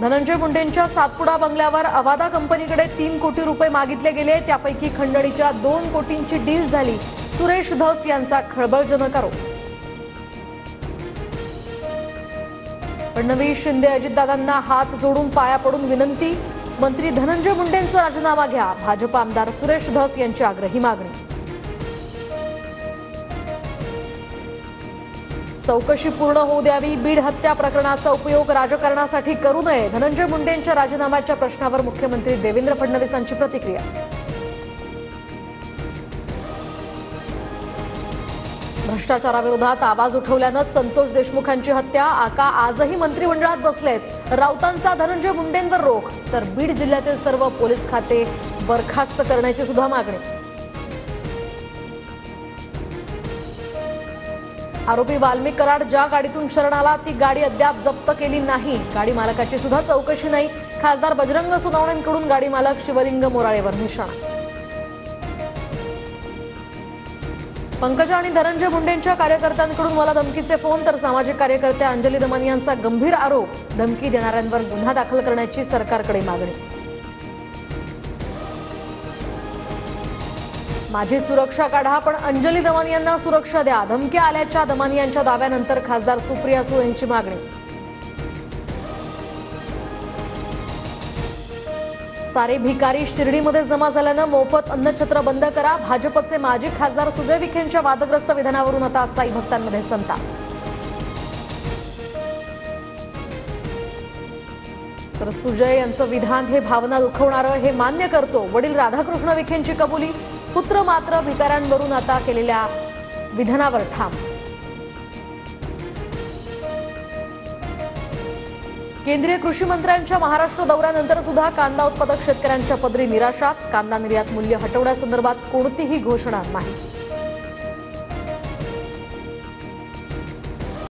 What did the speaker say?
धनंजय मुंडेंच्या सातपुडा बंगल्यावर अवादा कंपनीकडे 3 कोटी रुपये मागितले गेले। त्यापैकी खंडणीच्या 2 कोटींची डील झाली। सुरेश धस यांचा खळबळजनक आरोप। फडणवीस शिंदे अजितदादांना हात जोडून पाया पडून विनंती। मंत्री धनंजय मुंडेंचा राजीनामा घ्या। भाजप आमदार सुरेश धस यांची आग्रही मागणी। चौकशी पूर्ण होऊ द्यावी। बीड हत्या प्रकरणाचा उपयोग राजकारणासाठी करू नये। धनंजय मुंडेंच्या राजीनाम्याच्या प्रश्नावर मुख्यमंत्री देवेंद्र फडणवीसांची प्रतिक्रिया। भ्रष्टाचाराविरोधात आवाज उठवल्यानं संतोष देशमुखांची हत्या। आका आजही मंत्रिमंडळात बसलेत। राऊतांचा धनंजय मुंडेंवर रोख, तर बीड जिल्ह्यातील सर्व पोलीस खाते बरखास्त करण्याची सुद्धा मागणी। आरोपी वाल्मिक कराड ज्या गाडीतून शरण आला ती गाडी अद्याप जप्त केली नाही। गाडी मालकाची सुद्धा चौकशी नाही। खासदार बजरंग सोनवणेंकडून गाडी मालक शिवलिंग मोराळेवर निशाणा। पंकजा आणि धनंजय मुंडेंच्या कार्यकर्त्यांकडून मला धमकीचे फोन, तर सामाजिक कार्यकर्त्या अंजली दमानियांचा गंभीर आरोप। धमकी देणाऱ्यांवर गुन्हा दाखल करण्याची सरकारकडे मागणी। माझी सुरक्षा काढा पण अंजली दमानियांना सुरक्षा द्या। धमक्या आल्याच्या दमानियांच्या दाव्यानंतर खासदार सुप्रिया सुळेंची मागणी। सारे भिकारी शिर्डीमध्ये जमा झाल्यानं मोफत अन्नछत्र बंद करा। भाजपचे माजी खासदार सुजय विखेंच्या वादग्रस्त विधानावरून आता साई भक्तांमध्ये संताप। तर सुजय यांचं विधान हे भावना दुखवणारं, हे मान्य करतो। वडील राधाकृष्ण विखेंची कबुली। पुत्र मात्र भिकाऱ्यांवरून आता केलेल्या विधानावर ठाम। केंद्रीय कृषी मंत्र्यांच्या महाराष्ट्र दौऱ्यानंतर सुद्धा कांदा उत्पादक शेतकऱ्यांच्या पदरी निराशाच। कांदा निर्यात मूल्य हटवण्यासंदर्भात कोणतीही घोषणा नाहीच।